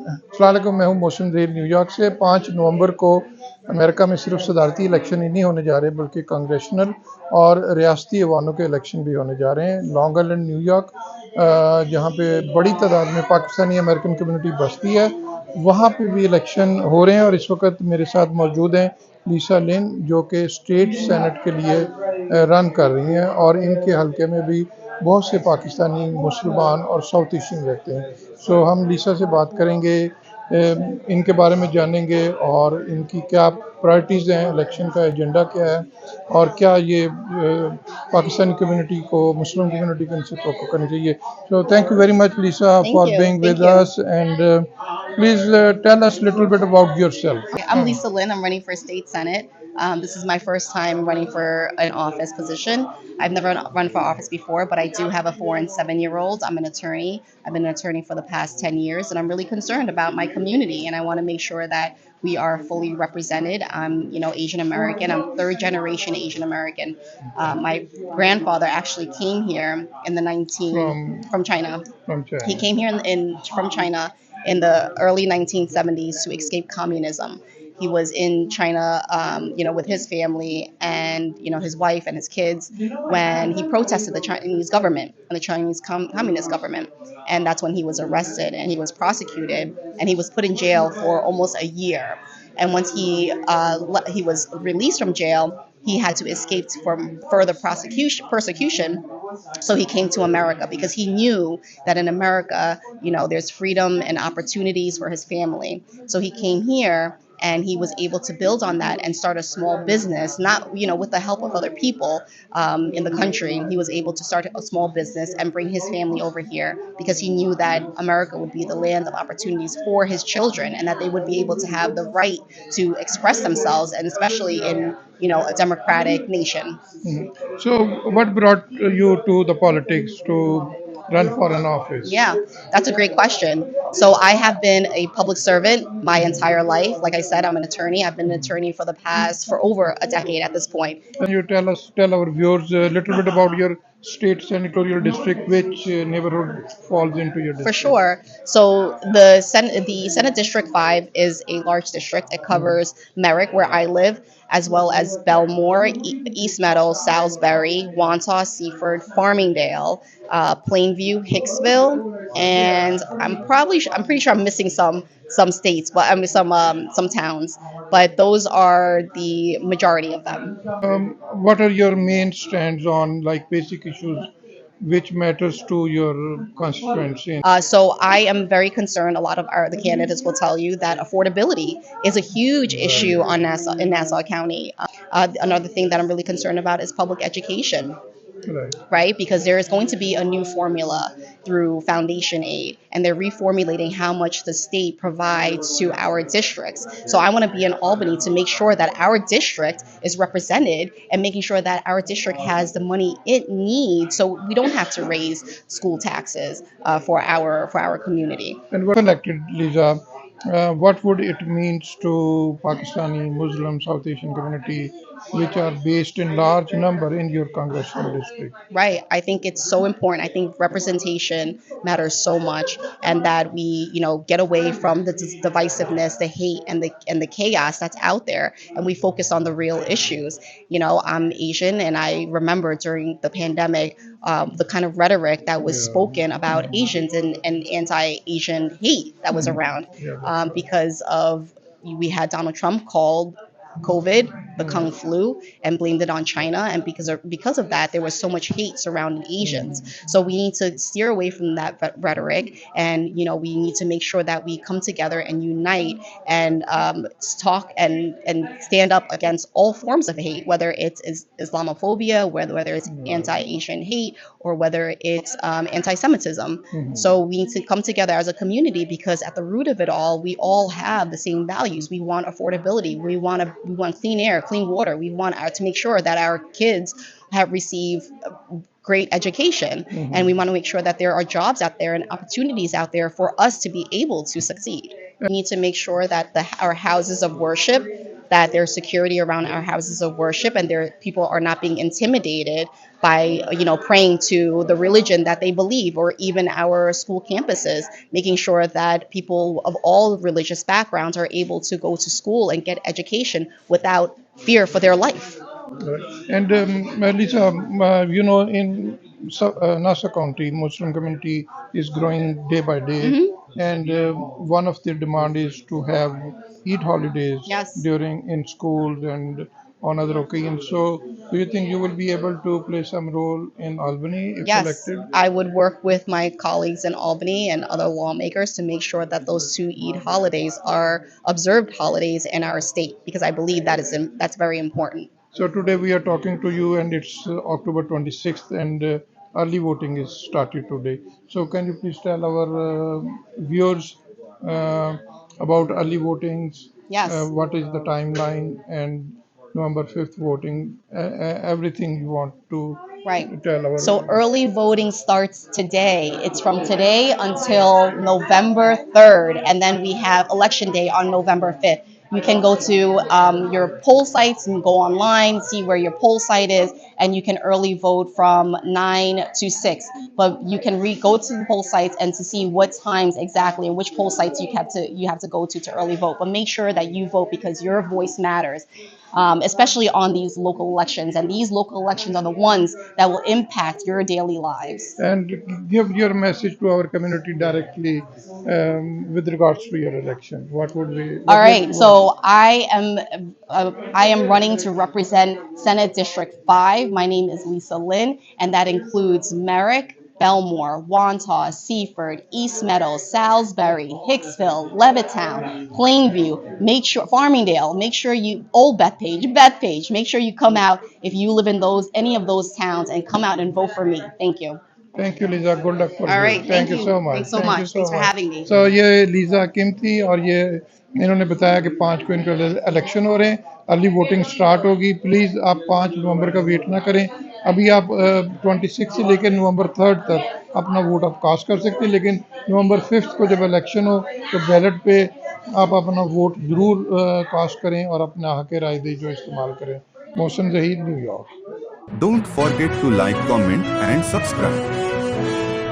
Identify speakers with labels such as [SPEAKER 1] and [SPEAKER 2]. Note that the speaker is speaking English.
[SPEAKER 1] अस्सलाम वालेकुम, मैं हूं मोहसिन ज़हीर न्यूयॉर्क से। 5 नवंबर को अमेरिका में सिर्फ सदारती इलेक्शन ही नहीं होने जा रहे बल्कि कांग्रेशनल और रियासती ऐवानों के इलेक्शन भी होने जा रहे हैं। लॉन्ग आइलैंड न्यूयॉर्क जहां पे बड़ी तादाद में पाकिस्तानी अमेरिकन कम्युनिटी बसती है, वहां पे भी इलेक्शन हो रहे हैं और इस वक्त मेरे साथ मौजूद हैं लीसा लिन, जो कि स्टेट सेनेट के लिए रन कर रही हैं और इनके हलके में भी बहुत से पाकिस्तानी मुसलमान और साउथ एशियन रहते हैं। सो हम लीसा से बात करेंगे, इनके बारे में जानेंगे और इनकी क्या प्रायोरिटीज़ हैं, इलेक्शन का एजेंडा क्या है और क्या ये पाकिस्तानी कम्युनिटी को, मुस्लिम कम्युनिटी को इनसे फोकस करनी चाहिए। So thank you very much Lisa for being with us and please tell us a little bit about yourself.
[SPEAKER 2] I'm Lisa Lin. I'm running for state senate. This is my first time running for an office position. I've never run for office before, but I do have a 4 and 7-year-old. I'm an attorney. I've been an attorney for the past 10 years, and I'm really concerned about my community, and I want to make sure that we are fully represented. I'm, Asian American. I'm third generation Asian American. My grandfather actually came here in the 19 from China.
[SPEAKER 1] From China.
[SPEAKER 2] He came here from China in the early 1970s to escape communism. He was in China, with his family and his wife and his kids when he protested the Chinese government and the Chinese communist government, and that's when he was arrested and he was prosecuted and he was put in jail for almost a year. And once he was released from jail, he had to escape from further persecution. So he came to America because he knew that in America, there's freedom and opportunities for his family. So he came here and he was able to build on that and start a small business, not, with the help of other people in the country. He was able to start a small business and bring his family over here because he knew that America would be the land of opportunities for his children and that they would be able to have the right to express themselves, and especially in, a democratic nation.
[SPEAKER 1] Mm-hmm. So, what brought you to the politics to run for an office?
[SPEAKER 2] Yeah, that's a great question. So I have been a public servant my entire life. Like I said, I'm an attorney. I've been an attorney for over a decade at this point.
[SPEAKER 1] Can you tell our viewers a little bit about your state senatorial district, which neighborhood falls into your district?
[SPEAKER 2] For sure. So the Senate District 5 is a large district. It covers Merrick, where I live, as well as Belmore, East Meadow, Salisbury, Wantagh, Seaford, Farmingdale, Plainview, Hicksville, and I'm pretty sure I'm missing some states, but I mean some towns. But those are the majority of them.
[SPEAKER 1] What are your main stands on, like, basic issues which matters to your constituency?
[SPEAKER 2] So I am very concerned. A lot of the candidates will tell you that affordability is a huge issue in Nassau County. Another thing that I'm really concerned about is public education. Right? Because there is going to be a new formula through foundation aid, and they're reformulating how much the state provides to our districts. So I want to be in Albany to make sure that our district is represented and making sure that our district has the money it needs so we don't have to raise school taxes for our community.
[SPEAKER 1] And what elected, Lisa? What would it mean to Pakistani, Muslim, South Asian community, which are based in large number in your congressional district?
[SPEAKER 2] Right. I think it's so important. I think representation matters so much, and that we, get away from the divisiveness, the hate, and the chaos that's out there, and we focus on the real issues. I'm Asian, and I remember during the pandemic, the kind of rhetoric that was spoken about Asians and anti-Asian hate that was around, because of we had Donald Trump called COVID, the Kung flu, and blamed it on China. And because of that, there was so much hate surrounding Asians. So we need to steer away from that rhetoric, and we need to make sure that we come together and unite and talk and stand up against all forms of hate, whether it's Islamophobia, whether it's anti-Asian hate, or whether it's anti-Semitism. So we need to come together as a community because at the root of it all, we all have the same values. We want affordability. We want clean air, clean water. We want to make sure that our kids have received great education, and we want to make sure that there are jobs out there and opportunities out there for us to be able to succeed. We need to make sure that our houses of worship that there's security around our houses of worship, and there people are not being intimidated by praying to the religion that they believe, or even our school campuses, making sure that people of all religious backgrounds are able to go to school and get education without fear for their life.
[SPEAKER 1] And Lisa, in Nassau County, Muslim community is growing day by day, and one of their demand is to have Eid holidays
[SPEAKER 2] Yes.
[SPEAKER 1] during in schools and on other occasions. So, do you think you will be able to play some role in Albany if
[SPEAKER 2] Yes,
[SPEAKER 1] elected?
[SPEAKER 2] I would work with my colleagues in Albany and other lawmakers to make sure that those two Eid holidays are observed holidays in our state, because I believe that's very important.
[SPEAKER 1] So today we are talking to you, and it's October 26th, and early voting is started today. So can you please tell our viewers uh, about early votings?
[SPEAKER 2] Yes.
[SPEAKER 1] What is the timeline, and November 5th voting? Everything you want to
[SPEAKER 2] Right.
[SPEAKER 1] tell our.
[SPEAKER 2] So early voting starts today. It's from today until November 3rd, and then we have election day on November 5th. You can go to your poll sites and go online, see where your poll site is, and you can early vote from 9 to 6. But you can go to the poll sites and to see what times exactly and which poll sites you have to go to early vote. But make sure that you vote, because your voice matters, especially on these local elections. And these local elections are the ones that will impact your daily lives.
[SPEAKER 1] And give your message to our community directly with regards to your election. What would be?
[SPEAKER 2] All right, so I am running to represent Senate District 5. My name is Lisa Lin, and that includes Merrick, Belmore, Wantagh, Seaford, East Meadow, Salisbury, Hicksville, Levittown, Plainview. Make sure Farmingdale. Make sure you Old Bethpage. Make sure you come out if you live in any of those towns, and come out and vote for me. Thank you.
[SPEAKER 1] Thank you Lisa good luck for
[SPEAKER 2] All
[SPEAKER 1] you
[SPEAKER 2] right,
[SPEAKER 1] thank
[SPEAKER 2] thank
[SPEAKER 1] you
[SPEAKER 2] you.
[SPEAKER 1] So much
[SPEAKER 2] Thanks so
[SPEAKER 1] thank you
[SPEAKER 2] much.
[SPEAKER 1] So
[SPEAKER 2] Thanks for
[SPEAKER 1] much
[SPEAKER 2] having me.
[SPEAKER 1] सो ये Lisa किम थी और ये इन्होंने बताया कि 5 को इनके election हो रहे हैं अर्ली वोटिंग स्टार्ट होगी प्लीज़ आप 5 नवंबर का वेट ना करें अभी आप 26 से लेकर नवंबर 3 तक अपना वोट आप कास्ट कर सकते हैं लेकिन नवंबर 5 को जब इलेक्शन हो तो बैलेट पे आप अपना वोट ज़रूर कास्ट करें और अपना हक राय दे जो इस्तेमाल करें Mohsin Zaheer New York
[SPEAKER 3] Don't forget to like, comment and subscribe.